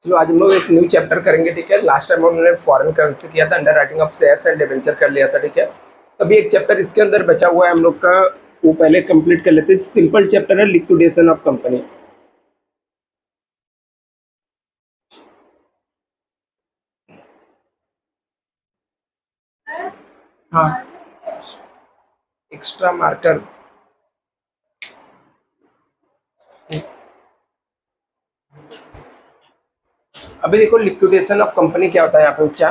चलो आज हम लोग एक न्यू चैप्टर करेंगे। ठीक है, लास्ट टाइम हमने फॉरेन करेंसी किया था, under writing of shares and debenture कर लिया था। ठीक है, अभी एक चैप्टर इसके अंदर बचा हुआ है हम लोग का, वो पहले कंप्लीट कर लेते हैं। सिंपल चैप्टर है, लिक्विडेशन ऑफ कंपनी। हाँ, एक्स्ट्रा मार्कर। अभी देखो लिक्विडेशन ऑफ कंपनी क्या होता है यहाँ पे बच्चा।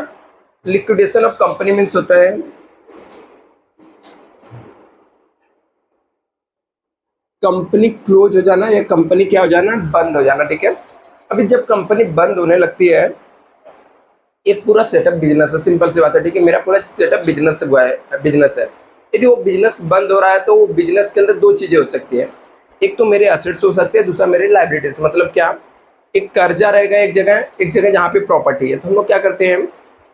लिक्विडेशन ऑफ कंपनी मीन्स होता है कंपनी क्लोज हो जाना या कंपनी क्या हो जाना, बंद हो जाना। ठीक है, अभी जब कंपनी बंद होने लगती है, एक पूरा सेटअप बिजनेस है, सिंपल सी बात है। ठीक है, मेरा पूरा सेटअप बिजनेस से हुआ है, बिजनेस है। यदि वो बिजनेस बंद हो रहा है तो वो बिजनेस के अंदर दो चीजें हो सकती है। एक तो मेरे एसेट्स हो सकते हैं, दूसरा मेरे लाइबिलिटीज। मतलब क्या, एक कर्जा रहेगा एक जगह जहाँ पे प्रॉपर्टी है। तो हम लोग क्या करते हैं,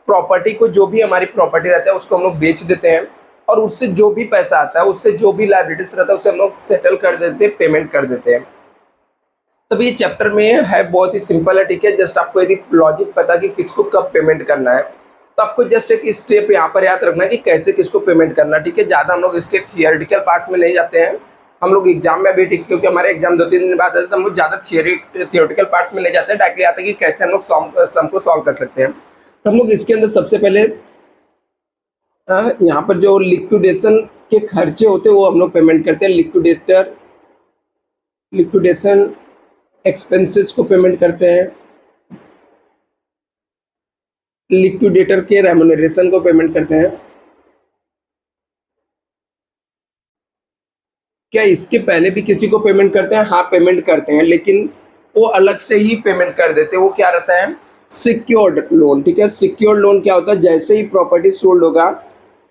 प्रॉपर्टी को, जो भी हमारी प्रॉपर्टी रहता है उसको हम लोग बेच देते हैं, और उससे जो भी पैसा आता है, उससे जो भी लाइबिलिटीज रहता है उसे हम लोग सेटल कर देते हैं, पेमेंट कर देते हैं। तब ये चैप्टर में है, बहुत ही सिंपल है। ठीक है, जस्ट आपको यदि लॉजिक पता कि किसको कब पेमेंट करना है, तो आपको जस्ट एक स्टेप यहाँ पर याद रखना है कि कैसे किसको पेमेंट करना है। ठीक है, ज़्यादा हम लोग इसके थियोरिटिकल पार्ट्स में नहीं जाते हैं। हम लोग एग्जाम में भी, ठीक, क्योंकि हमारे एग्जाम 2-3 दिन बाद आते हैं, तो हम लोग ज़्यादा थियोरिटिकल पार्ट्स में नहीं जाते हैं, डायरेक्टली आते हैं कि कैसे हम लोग सम को सॉल्व कर सकते हैं। तो हम लोग इसके अंदर सबसे पहले यहाँ पर जो लिक्विडेशन के खर्चे होते हैं वो हम लोग पेमेंट करते हैं। लिक्विडेशन एक्सपेंसेस को पेमेंट करते हैं, लिक्विडेटर के रेम्युनरेशन को पेमेंट करते हैं। क्या इसके पहले भी किसी को पेमेंट करते हैं? हाँ, पेमेंट करते हैं, लेकिन वो अलग से ही पेमेंट कर देते हैं। वो क्या रहता है, सिक्योर्ड लोन। ठीक है, सिक्योर्ड लोन क्या होता है, जैसे ही प्रॉपर्टी सोल्ड होगा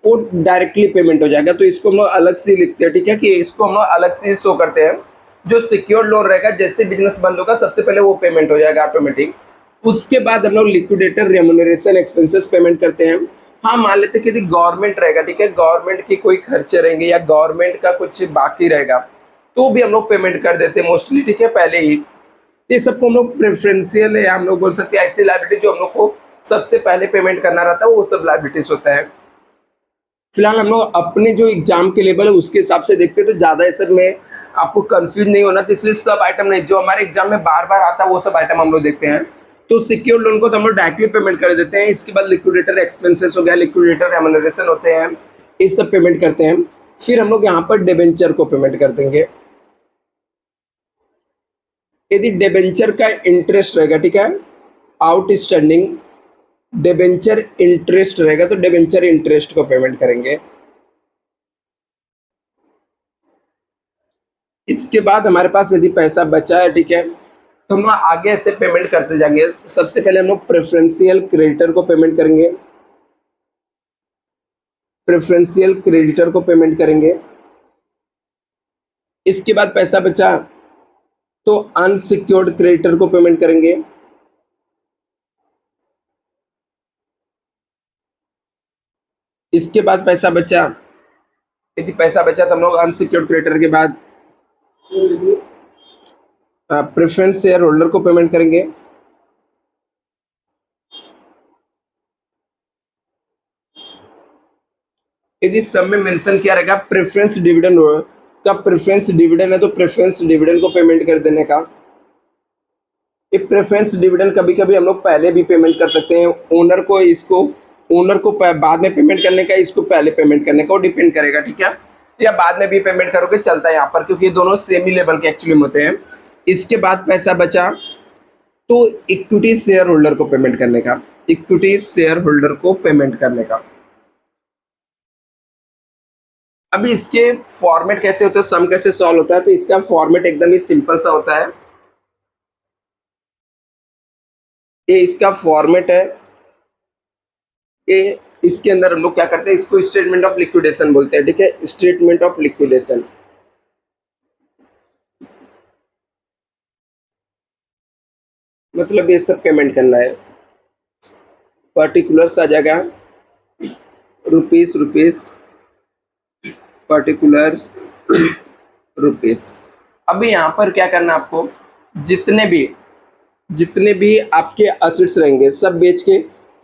वो डायरेक्टली पेमेंट हो जाएगा। तो इसको हम लोग अलग से लिखते हैं। ठीक है, कि इसको हम लोग अलग से शो करते हैं। जो सिक्योर्ड लोन रहेगा, जैसे बिजनेस बंद होगा सबसे पहले वो पेमेंट हो जाएगा ऑटोमेटिक। उसके बाद हम लोग लिक्विडेटर रेम्युनरेशन एक्सपेंसेस पेमेंट करते हैं। हाँ, मान लेते हैं कि गवर्नमेंट रहेगा, ठीक है, गवर्नमेंट की कोई खर्चे रहेंगे या गवर्नमेंट का कुछ बाकी रहेगा, तो भी हम लोग पेमेंट कर देते हैं मोस्टली। ठीक है, पहले ही। ये सबको हम लोग प्रेफरेंशियल है, हम लोग बोल सकते हैं ऐसी लाइबिलिटी जो हम लोग को सबसे पहले पेमेंट करना रहता है, वो सब लाइबिलिटीज होता है। फिलहाल हम लोग अपने जो एग्जाम के लेवल है उसके हिसाब से देखते हैं, तो ज़्यादा ऐसा में आपको कंफ्यूज नहीं होना, तो इसलिए सब आइटम नहीं, जो हमारे एग्जाम में बार बार आता है वो सब आइटम हम लोग देखते हैं। तो सिक्योर लोन को तो हम लोग डायरेक्टली पेमेंट कर देते हैं। इसके बाद लिक्विडेटर एक्सपेंसेस हो गया, लिक्विडेटर रेम्युनरेशन होते हैं, ये सब पेमेंट करते हैं। फिर हम लोग यहाँ पर डिबेंचर को पेमेंट कर देंगे। यदि डिबेंचर का इंटरेस्ट रहेगा, ठीक है, आउटस्टैंडिंग डिबेंचर इंटरेस्ट रहेगा, तो डिबेंचर इंटरेस्ट को पेमेंट करेंगे। इसके बाद हमारे पास यदि पैसा बचा है, ठीक है, तो हम आगे ऐसे पेमेंट करते जाएंगे। सबसे पहले हम लोग प्रेफरेंशियल क्रेडिटर को पेमेंट करेंगे, प्रेफरेंशियल क्रेडिटर को पेमेंट करेंगे। इसके बाद पैसा बचा तो अनसिक्योर्ड क्रेडिटर को पेमेंट करेंगे। इसके बाद पैसा बचा, यदि पैसा बचा तो हम लोग अनसिक्योर्ड क्रेडिटर के बाद प्रेफरेंस शेयर होल्डर को पेमेंट करेंगे। यदि सब में मेंशन किया रहेगा प्रेफरेंस डिविडेंड का, प्रेफरेंस डिविडेंड है तो प्रेफरेंस डिविडेंड को पेमेंट कर देने का। ये प्रेफरेंस डिविडेंड कभी कभी हम लोग पहले भी पेमेंट कर सकते हैं, ओनर को बाद में पेमेंट करने का, इसको पहले पेमेंट करने का, वो डिपेंड करेगा। ठीक है, या बाद में भी पेमेंट करोगे चलता है यहाँ पर, क्योंकि ये दोनों सेम ही लेवल के एक्चुअली होते हैं। इसके बाद पैसा बचा तो इक्विटी शेयर होल्डर को पेमेंट करने का, इक्विटी शेयर होल्डर को पेमेंट करने का। अभी इसके फॉर्मेट कैसे होता है, सम कैसे सॉल्व होता है, तो इसका फॉर्मेट एकदम ही सिंपल सा होता है। ये इसका फॉर्मेट है। ये इसके अंदर हम लोग क्या करते हैं, इसको स्टेटमेंट ऑफ लिक्विडेशन बोलते हैं। ठीक है, स्टेटमेंट ऑफ लिक्विडेशन। मतलब ये सब पेमेंट करना है, पर्टिकुलर्स आ जाएगा, रुपीस पर्टिकुलर रुपीस। अभी यहाँ पर क्या करना है आपको, जितने भी जितने भी आपके असेट्स रहेंगे सब बेच के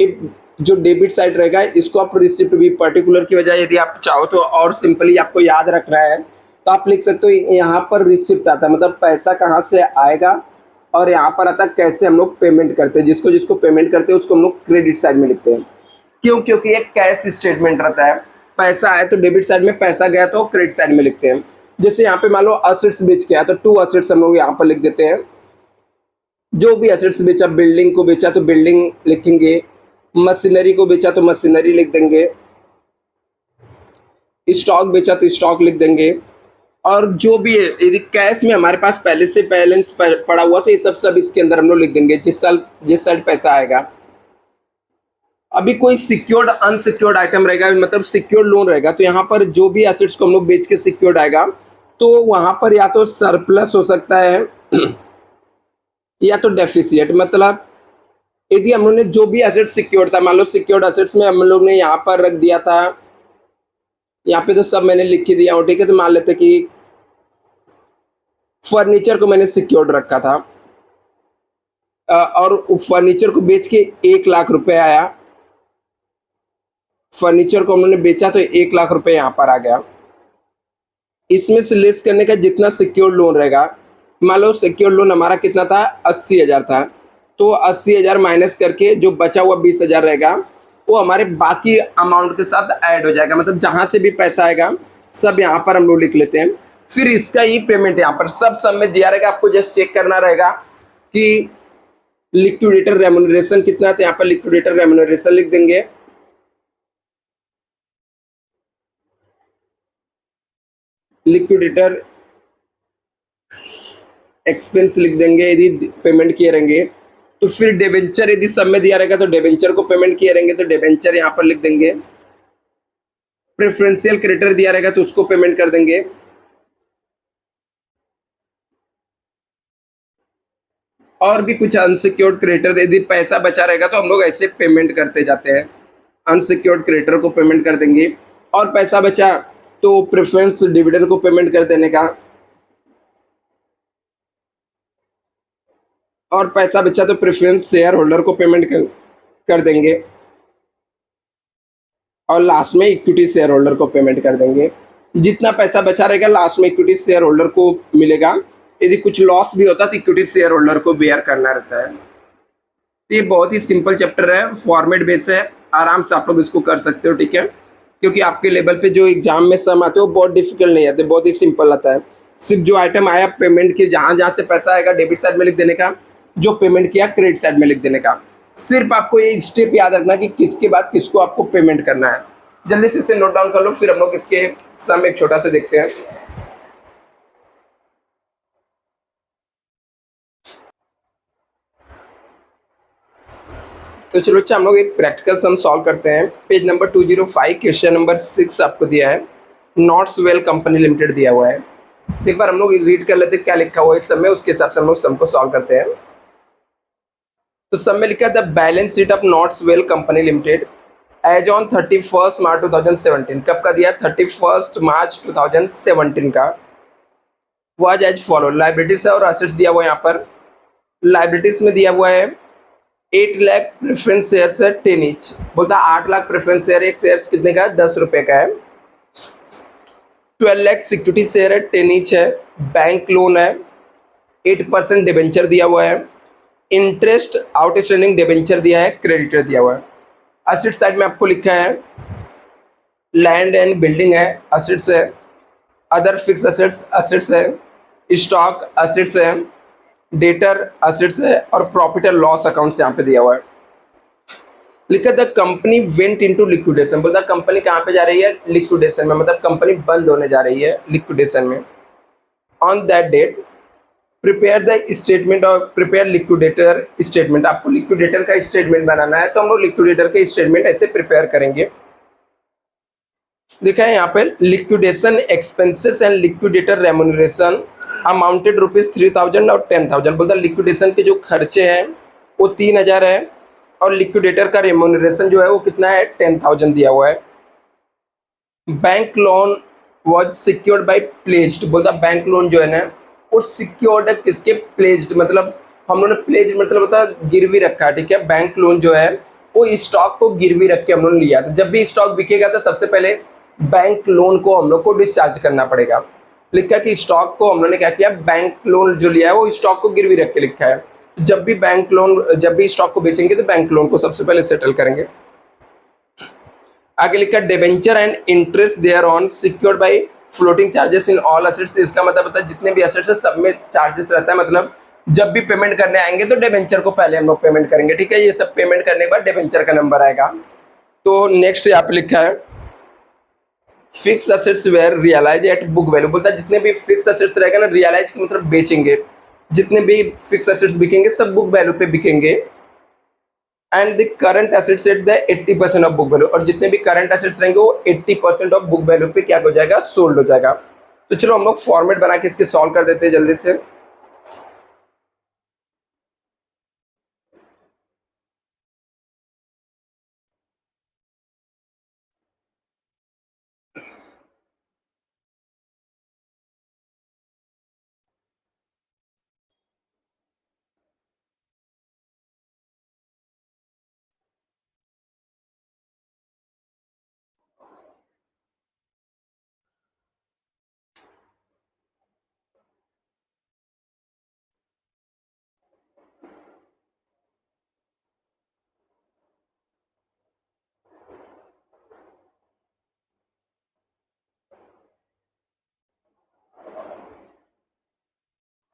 एक जो डेबिट साइड रहेगा इसको आप रिसिप्ट भी पर्टिकुलर की बजाय यदि आप चाहो तो और सिंपली आपको याद रखना है तो आप लिख सकते हो यहाँ पर रिसिप्ट आता है, मतलब पैसा कहाँ से आएगा, और यहाँ पर आता है कैसे हम लोग पेमेंट करते हैं। जिसको जिसको पेमेंट करते हैं उसको हम लोग क्रेडिट साइड में लिखते हैं। क्यों? क्योंकि एक कैश स्टेटमेंट रहता है, पैसा आया तो डेबिट साइड में, पैसा गया तो क्रेडिट साइड में लिखते हैं। जैसे यहाँ पे मान लो असेट्स बेच के आया तो टू असेट्स हम लोग यहाँ पर लिख देते हैं। जो भी असेट्स बेचा, बिल्डिंग को बेचा तो बिल्डिंग लिखेंगे, मशीनरी को बेचा तो मशीनरी लिख देंगे, स्टॉक बेचा तो स्टॉक लिख देंगे। और जो भी है यदि कैश में हमारे पास पहले से बैलेंस पड़ा हुआ तो ये सब इसके अंदर हम लोग लिख देंगे जिस साल पैसा आएगा। अभी कोई सिक्योर्ड अनसिक्योर्ड आइटम रहेगा, मतलब सिक्योर्ड लोन रहेगा, तो यहाँ पर जो भी एसेट्स को हम लोग बेच के सिक्योर्ड आएगा तो वहाँ पर या तो सरप्लस हो सकता है या तो डेफिसिट। मतलब यदि हम लोग ने जो भी एसेट्स सिक्योर्ड था, मान लो सिक्योर्ड एसेट्स में हम लोग ने यहाँ पर रख दिया था, यहाँ पे तो सब मैंने लिख के दिया हूँ, ठीक है। तो मान लेते कि फर्नीचर को मैंने सिक्योर्ड रखा था और फर्नीचर को बेच के 1 लाख रुपए आया, फर्नीचर को हमने बेचा तो 1 लाख रुपए यहाँ पर आ गया। इसमें से लेस करने का जितना सिक्योर्ड लोन रहेगा, मान लो सिक्योर्ड लोन हमारा कितना था, 80,000 था, तो 80,000 माइनस करके जो बचा हुआ 20,000 रहेगा वो हमारे बाकी अमाउंट के साथ ऐड हो जाएगा। मतलब जहाँ से भी पैसा आएगा सब यहाँ पर हम लोग लिख लेते हैं। फिर इसका ही पेमेंट यहाँ पर सब में दिया रहेगा, आपको जस्ट चेक करना रहेगा कि लिक्विडेटर रेम्यूनरेशन कितना था। यहाँ पर लिक्विडेटर रेम्यूनरेशन लिख देंगे, लिक्विडेटर एक्सपेंस लिख देंगे यदि पेमेंट किए रहेंगे। तो फिर डिबेंचर यदि सब में दिया रहेगा तो डिबेंचर को पेमेंट किए रहेंगे तो डिबेंचर यहाँ पर लिख देंगे। प्रेफरेंशियल क्रेडिटर दिया रहेगा तो उसको पेमेंट कर देंगे। और भी कुछ अनसिक्योर्ड क्रेडिटर यदि पैसा बचा रहेगा तो हम लोग ऐसे पेमेंट करते जाते हैं, अनसिक्योर्ड क्रेडिटर को पेमेंट कर देंगे। और पैसा बचा तो प्रेफरेंस डिविडेंड को पेमेंट कर देने का, और पैसा बचा तो प्रेफरेंस शेयर होल्डर को पेमेंट कर देंगे, और लास्ट में इक्विटी शेयर होल्डर को पेमेंट कर देंगे। जितना पैसा बचा रहेगा लास्ट में इक्विटी शेयर होल्डर को मिलेगा। यदि कुछ लॉस भी होता तो इक्विटी शेयर होल्डर को बेयर करना रहता है। ये बहुत ही सिंपल चैप्टर है, फॉर्मेट बेस है, आराम से आप लोग इसको कर सकते हो, ठीक है। क्योंकि आपके लेवल पे जो एग्जाम में सम आते हो बहुत डिफिकल्ट नहीं आते, बहुत ही सिंपल आता है। सिर्फ जो आइटम आया पेमेंट के, जहाँ जहाँ से पैसा आएगा डेबिट साइड में लिख देने का, जो पेमेंट किया क्रेडिट साइड में लिख देने का। सिर्फ आपको ये स्टेप याद रखना कि किसके बाद किसको आपको पेमेंट करना है। जल्दी से इसे नोट डाउन कर लो, फिर हम लोग इसके सम एक छोटा सा देखते हैं। तो चलो अच्छा हम लोग एक प्रैक्टिकल सम सॉल्व करते हैं। पेज नंबर 205 क्वेश्चन नंबर 6 आपको दिया है, नॉर्थवेल कंपनी लिमिटेड दिया हुआ है। एक बार हम लोग रीड कर लेते हैं क्या लिखा हुआ है इस सम में, उसके हिसाब से हम लोग सम को सॉल्व करते हैं। तो सम में लिखा है the balance sheet of Northwell company limited as on 31 March 2017। कब का दिया? 31 मार्च 2017 का। वाज एज फॉलो, लाइबिलिटीज है और असेट्स दिया हुआ है। यहाँ पर लाइबिलिटीज में दिया हुआ है 8 लाख प्रेफरेंस शेयर है 10 ईच। बोलता 8 लाख प्रेफरेंस शेयर, एक शेयर कितने का है? 10 रुपए का है। 12 लाख सिक्योरिटी शेयर है 10 ईच है। बैंक लोन है, 8% डिबेंचर दिया हुआ है। इंटरेस्ट आउटस्टैंडिंग डिबेंचर दिया है, क्रेडिटर दिया हुआ है। असेट साइड में आपको लिखा है लैंड एंड बिल्डिंग है, असेट्स है। अदर फिक्स असेट्स है। स्टॉक असेट्स है। डेटर असेट्स है और प्रॉफिट एंड लॉस अकाउंट्स यहाँ पे दिया हुआ है। लिखा the company went into liquidation. बोलता कंपनी कहाँ पे जा रही है? लिक्विडेशन में, मतलब कंपनी बंद होने जा रही है लिक्विडेशन में। On that date prepare the statement और प्रिपेयर लिक्विडेटर स्टेटमेंट। आपको लिक्विडेटर का स्टेटमेंट बनाना है तो हम लोग लिक्विडेटर का स्टेटमेंट ऐसे प्रिपेयर करेंगे। देखा है यहाँ पे liquidation expenses and liquidator remuneration amounted ₹3,000 और 10,000। बोलता लिक्विडेशन के जो खर्चे हैं वो 3,000 है और लिक्विडेटर का रेम्यूनरेशन जो है वो कितना है? 10,000 दिया हुआ है। Bank loan was secured by pledged. बोलता बैंक लोन जो है ना वो सिक्योर्ड है किसके? प्लेज्ड, मतलब हम लोगों ने प्लेज मतलब होता है गिरवी रखा है, ठीक है। बैंक लोन जो है वो स्टॉक को गिरवी रख के हम लोगों ने लिया, तो जब भी स्टॉक बिकेगा तो सबसे पहले बैंक लोन को हम लोग को डिस्चार्ज करना पड़ेगा। लिखा है कि स्टॉक को हम लोगों ने क्या किया, बैंक लोन जो लिया है वो स्टॉक को गिरवी रख के लिखा है। जब भी बैंक लोन, जब भी स्टॉक को बेचेंगे तो बैंक लोन को सबसे पहले सेटल करेंगे। आगे लिखा debenture and interest thereon secured by floating charges in all assets. इसका मतलब होता है जितने भी असेट्स है सब में चार्जेस रहता है, मतलब जब भी पेमेंट करने आएंगे तो डिबेंचर को पहले हम लोग पेमेंट करेंगे, ठीक है। ये सब पेमेंट करने के बाद डिबेंचर का नंबर आएगा। तो नेक्स्ट यहाँ पे लिखा है fix assets were realise at book value. बोलता है जितने भी फिक्स असेट्स रहेगा ना, रियलाइज का मतलब बेचेंगे, जितने भी फिक्स असेट्स बिकेंगे सब बुक वैल्यू पे बिकेंगे। And the current assets at the 80% of book value, और जितने भी करंट एसेट्स रहेंगे वो 80% ऑफ बुक वैल्यू पे क्या हो जाएगा, सोल्ड हो जाएगा। तो चलो हम लोग फॉर्मेट बना के इसके सॉल्व कर देते हैं जल्दी से।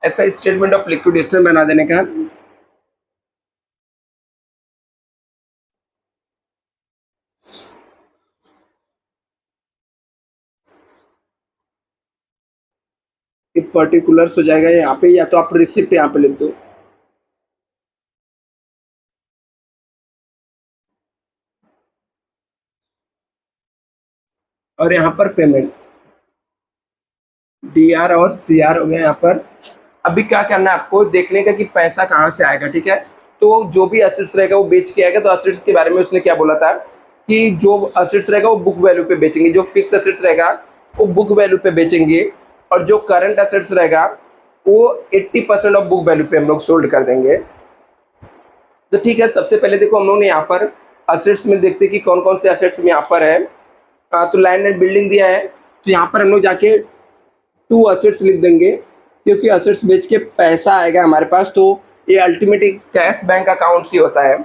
ऐसा स्टेटमेंट ऑफ लिक्विडेशन बना देने का। पर्टिकुलर्स हो जाएगा यहाँ पे, या तो आप रिसिप्ट यहाँ पे लिख दो। और यहाँ पर पेमेंट डीआर और सीआर हो गया यहाँ पर। अभी क्या करना है आपको, देखने का कि पैसा कहाँ से आएगा, ठीक है। तो जो भी असेट्स रहेगा वो बेच के आएगा। तो असेट्स के बारे में उसने क्या बोला था कि जो असेट्स रहेगा वो बुक वैल्यू पे बेचेंगे, जो फिक्स असेट्स रहेगा वो बुक वैल्यू पे बेचेंगे, और जो करंट असेट्स रहेगा वो 80% ऑफ बुक वैल्यू पे हम लोग सोल्ड कर देंगे। तो ठीक है, सबसे पहले देखो हम लोग ने यहाँ पर असेट्स में देखते कि कौन कौन से असेट्स में यहाँ पर है। तो लैंड एंड बिल्डिंग दिया है, तो यहाँ पर हम लोग जाके 2 असेट्स लिख देंगे, क्योंकि असेट्स बेच के पैसा आएगा हमारे पास। तो ये अल्टीमेटली कैश बैंक अकाउंट ही होता है।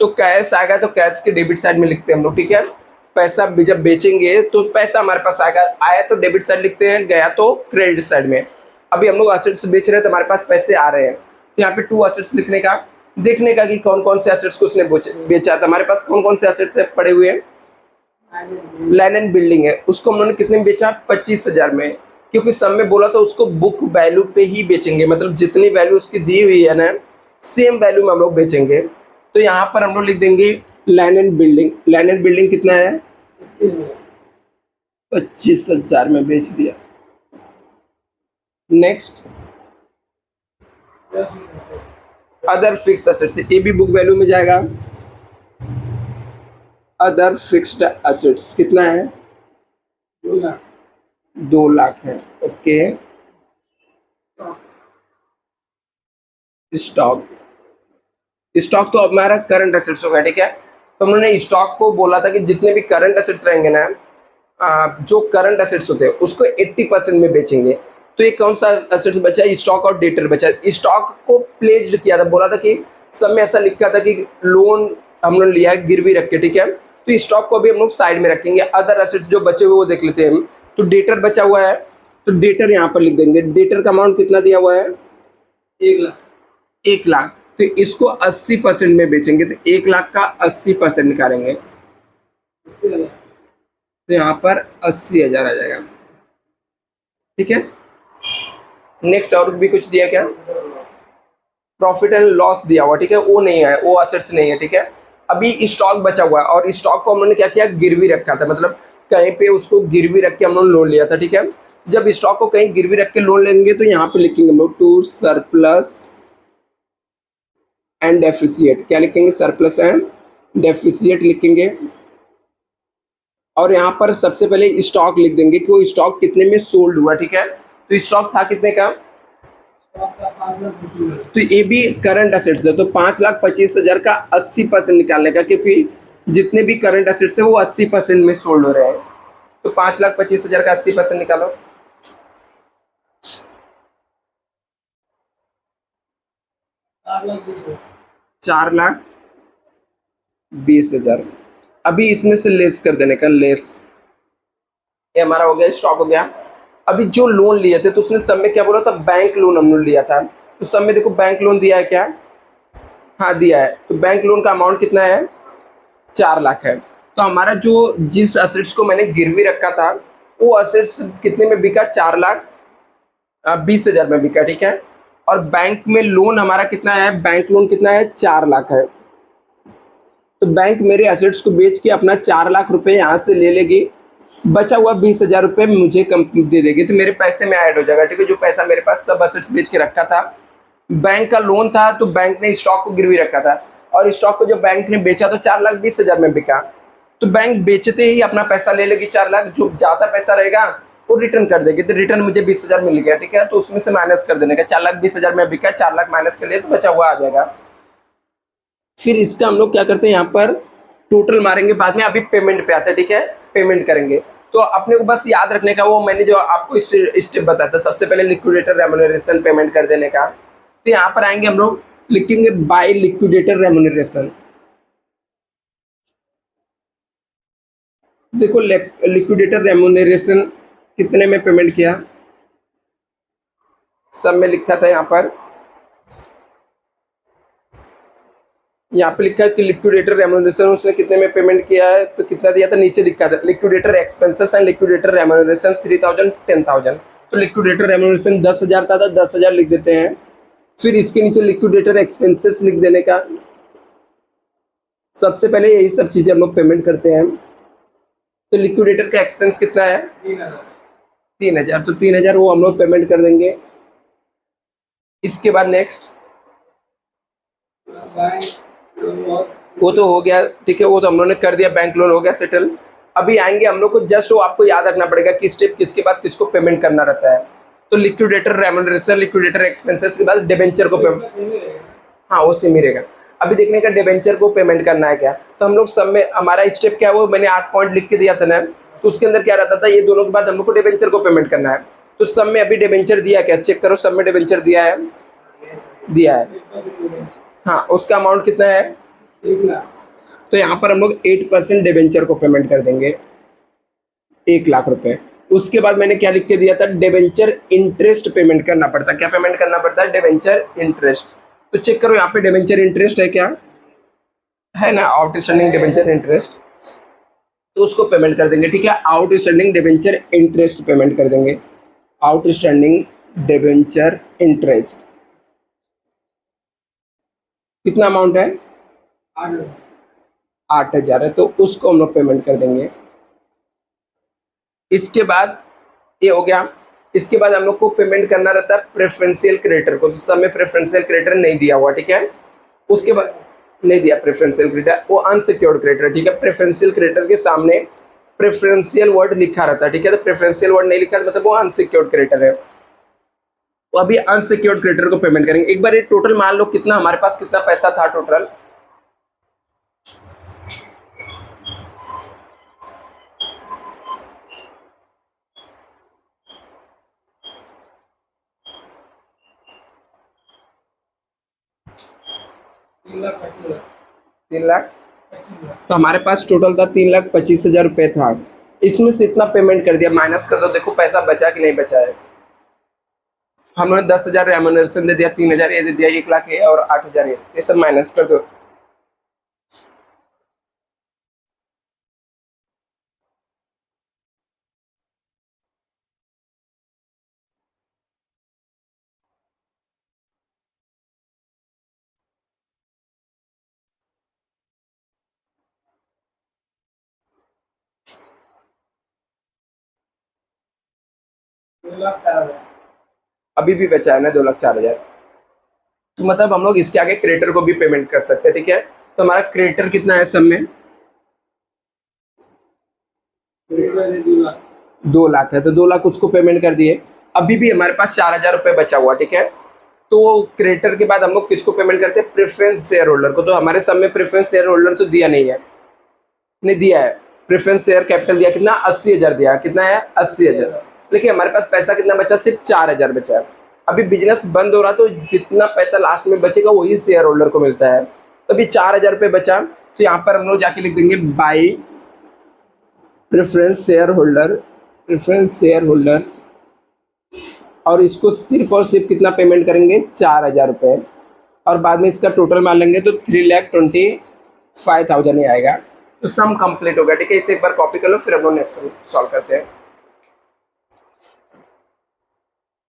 तो कैश आएगा तो कैश के डेबिट साइड में लिखते हैं हम लोग, ठीक है। पैसा जब बेचेंगे तो पैसा हमारे पास आएगा, आया तो डेबिट साइड लिखते हैं, गया तो क्रेडिट साइड में। अभी हम लोग असेट्स बेच रहे हैं तो हमारे पास पैसे आ रहे हैं, तो यहाँ पे 2 असेट्स लिखने का, देखने का कि कौन कौन से असेट्स को उसने बेचा था। हमारे पास कौन कौन से असेट्स पड़े हुए हैं, लैंड एंड बिल्डिंग है, उसको हम लोगों ने कितने में बेचा, 25,000 में। क्योंकि सब में बोला तो उसको बुक वैल्यू पे ही बेचेंगे, मतलब जितनी वैल्यू उसकी दी हुई है ना सेम वैल्यू में हम लोग बेचेंगे। तो यहाँ पर हम लोग लिख देंगे land and building. Land and building कितना है, 25,000 में बेच दिया। नेक्स्ट अदर फिक्स असेट्स, ये भी बुक वैल्यू में जाएगा। अदर फिक्स्ड असेट्स कितना है, 2 लाख है। ओके, स्टॉक, स्टॉक तो हमारा करंट एसेट्स होगा, ठीक है। तो हम लोगों ने स्टॉक को बोला था कि जितने भी करंट एसेट्स रहेंगे ना, जो करंट एसेट्स होते हैं उसको 80% में बेचेंगे। तो ये कौन सा एसेट्स बचा है, स्टॉक और डेटर बचा है। स्टॉक को प्लेज्ड किया था, बोला था कि सब में ऐसा लिखा था कि लोन हम लोग लिया है गिरवी रख के, ठीक है। तो स्टॉक को भी हम लोग साइड में रखेंगे। अदर एसेट्स जो बचे हुए वो देख लेते हैं हम। तो डेटर बचा हुआ है, तो डेटर यहाँ पर लिख देंगे। डेटर का अमाउंट कितना दिया हुआ है, 1 लाख। तो इसको 80% में बेचेंगे, तो 1 लाख का 80% निकालेंगे, तो यहाँ पर 80,000 आ जाएगा, ठीक है। नेक्स्ट और भी कुछ दिया क्या, प्रॉफिट एंड लॉस दिया हुआ, ठीक है, वो नहीं है, वो असेट्स नहीं है, ठीक है। अभी स्टॉक बचा हुआ है, और स्टॉक को हम लोगों ने क्या किया, गिरवी रखा था, मतलब कहीं पे उसको गिरवी रख के हम लोग लोन लिया था, ठीक है। जब स्टॉक को कहीं गिरवी रख के लोन लेंगे तो यहाँ पे लिखेंगे हम लोग टू सरप्लस एंड डेफिसिएट। क्या लिखेंगे, सरप्लस एंड डेफिसिएट लिखेंगे। और यहाँ पर सबसे पहले स्टॉक लिख देंगे कि वो स्टॉक कितने में सोल्ड हुआ, ठीक है। तो स्टॉक था कितने का, तो ये भी करंट असेट्स है, तो 5,25,000 का 80% निकालने का, क्योंकि जितने भी करंट असेट्स है वो 80% में सोल्ड हो रहे हैं। तो 5,25,000 का 80% निकालो, 4,20,000। अभी इसमें से लेस कर देने का, लेस, ये हमारा हो गया, स्टॉक हो गया। अभी जो लोन लिए थे तो उसने सब में क्या बोला था, बैंक लोन हमने लिया था, तो सब में देखो बैंक लोन दिया है क्या, हाँ दिया है। तो बैंक लोन का अमाउंट कितना है, 4 लाख है। तो हमारा जो जिस असेट्स को मैंने गिरवी रखा था वो असेट्स कितने में बिका, 4,20,000 में बिका, ठीक है। और बैंक में लोन हमारा कितना है, बैंक लोन कितना है, 4 लाख है। तो बैंक मेरे एसेट्स को बेच के अपना 4 लाख रुपए यहाँ से ले लेगी, बचा हुआ 20,000 रुपये मुझे कंपनी दे देगी, तो मेरे पैसे में ऐड हो जाएगा, ठीक है। जो पैसा मेरे पास सब एसेट्स बेच के रखा था, बैंक का लोन था, तो बैंक ने स्टॉक को गिरवी रखा था, और स्टॉक को जो बैंक ने बेचा तो 4,20,000 में बिका, तो बैंक बेचते ही अपना पैसा ले लेगी 4 लाख, जो ज्यादा पैसा रहेगा वो रिटर्न कर देगी, तो रिटर्न मुझे 20,000 मिल गया, ठीक है। तो उसमें से माइनस कर देने का, 4,20,000 में बिका, 4 लाख माइनस कर लिया तो बचा हुआ आ जाएगा। फिर इसका हम लोग क्या करते हैं, यहाँ पर टोटल मारेंगे, बाद में अभी पेमेंट पे आता है, ठीक है, पेमेंट करेंगे। तो अपने को बस याद रखने का, वो मैंने जो आपको स्टेप बताया था, सबसे पहले लिक्विडेटर रेम्यूनरेशन पेमेंट कर देने का। तो यहाँ पर आएंगे हम लोग, लिखेंगे बाय लिक्विडेटर रेम्यूनरेशन। देखो लिक्विडेटर रेम्यूनरेशन कितने में पेमेंट किया, सब में लिखा था यहाँ पे लिखा है कि लिक्विडेटर रेम्यूनरेशन उसने कितने में पेमेंट किया है, तो कितना दिया था, नीचे लिखा था liquidator expenses and liquidator remuneration 3,000 10,000। तो लिक्विडेटर रेम्यूनरेशन 10,000 था, तो 10,000 लिख देते हैं। फिर इसके नीचे लिक्विडेटर एक्सपेंसेस लिख देने का। सबसे पहले यही सब चीजें हम लोग पेमेंट करते हैं। तो लिक्विडेटर का एक्सपेंस कितना है, 3,000, तो 3,000 वो हम लोग पेमेंट कर देंगे। इसके बाद नेक्स्ट, वो तो हो गया, ठीक है, वो तो हम लोगों ने कर दिया, बैंक लोन हो गया सेटल। अभी आएंगे हम लोग को, जस्ट वो आपको याद रखना पड़ेगा कि स्टेप किसके बाद किसको पेमेंट करना रहता है। तो लिक्विडेटर रेम्यूनरेशन, लिक्विडेटर एक्सपेंसेस के बाद डिबेंचर को पेमेंट, हाँ वो सेम ही रहेगा। अभी देखने का डिबेंचर को पेमेंट करना है क्या, तो हम लोग सब में हमारा स्टेप क्या है, वो मैंने 8 पॉइंट लिख के दिया था ना, तो उसके अंदर क्या रहता था, ये दोनों के बाद हम लोग को डिबेंचर को पेमेंट करना है। तो सब में अभी डिबेंचर दिया क्या, चेक करो, सब में डिबेंचर दिया है, दिया है, हाँ। उसका अमाउंट कितना है, तो यहाँ पर हम लोग 8% डिबेंचर को पेमेंट कर देंगे, 1 लाख रुपए। उसके बाद मैंने क्या लिख के दिया था, डिबेंचर इंटरेस्ट पेमेंट करना पड़ता है, क्या पेमेंट करना पड़ता है, डिबेंचर इंटरेस्ट। तो चेक करो यहाँ पे डिबेंचर इंटरेस्ट है क्या, है ना, आउटस्टैंडिंग डिबेंचर इंटरेस्ट, तो उसको पेमेंट कर देंगे, ठीक है। आउटस्टैंडिंग डिबेंचर इंटरेस्ट पेमेंट कर देंगे, आउटस्टैंडिंग डिबेंचर इंटरेस्ट कितना अमाउंट है, 8,000 है, तो उसको हम लोग पेमेंट कर देंगे। इसके बाद ये हो गया। इसके बाद हम लोग को पेमेंट करना रहता है प्रेफरेंशियल क्रेडिटर को, तो सब में प्रेफरेंशियल क्रेडिटर नहीं दिया हुआ, ठीक है। उसके बाद नहीं दिया प्रेफरेंशियल क्रेडिटर, वो अनसिक्योर्ड क्रेडिटर, ठीक है। प्रेफरेंशियल क्रेडिटर के सामने प्रेफरेंशियल वर्ड लिखा रहता है, ठीक है। तो प्रेफरेंशियल वर्ड नहीं लिखा मतलब वो अनसिक्योर्ड क्रेडिटर है। तो अभी अनसिक्योर्ड क्रेडिटर को पेमेंट करेंगे। एक बार ये टोटल मान लो कितना हमारे पास कितना पैसा था टोटल, तीन लाख, तो हमारे पास टोटल था 3,25,000 रुपये था। इसमें से इतना पेमेंट कर दिया, माइनस कर दो, देखो पैसा बचा कि नहीं बचा है। हमने 10,000 रेम्यूनरेशन दे दिया, 3,000 ये दे दिया, 1 लाख ये और 8,000 ये सब माइनस कर दो। अभी भी बचा है ना 2,04,000, तो मतलब हम लोग इसके आगे क्रेडिटर को भी पेमेंट कर सकते हैं, ठीक है। तो हमारा क्रेडिटर कितना है सब में, 2 लाख है, तो 2 लाख उसको पेमेंट कर दिए। अभी भी हमारे पास 4,000 रुपये बचा हुआ, ठीक है। तो क्रेडिटर के बाद हम लोग किसको पेमेंट करते हैं? प्रेफरेंस शेयर होल्डर को। तो हमारे सब में प्रेफरेंस शेयर होल्डर तो दिया नहीं है, नहीं दिया है। प्रेफरेंस शेयर कैपिटल दिया कितना? 80,000 दिया। कितना है? 80,000। लेकिन हमारे पास पैसा कितना बचा? सिर्फ 4,000 बचा है। अभी बिजनेस बंद हो रहा तो जितना पैसा लास्ट में बचेगा वही शेयर होल्डर को मिलता है। तो अभी 4,000 रुपये बचा, तो यहाँ पर हम लोग जाके लिख देंगे by preference share holder, preference share holder, और इसको सिर्फ और सिर्फ कितना पेमेंट करेंगे? 4,000 रुपये। और बाद में इसका टोटल मान लेंगे तो 3,25,000 ही आएगा। तो सम कंप्लीट हो गया। ठीक है, इसे एक बार कॉपी कर लो, फिर हम लोग नेक्स्ट सॉल्व करते हैं।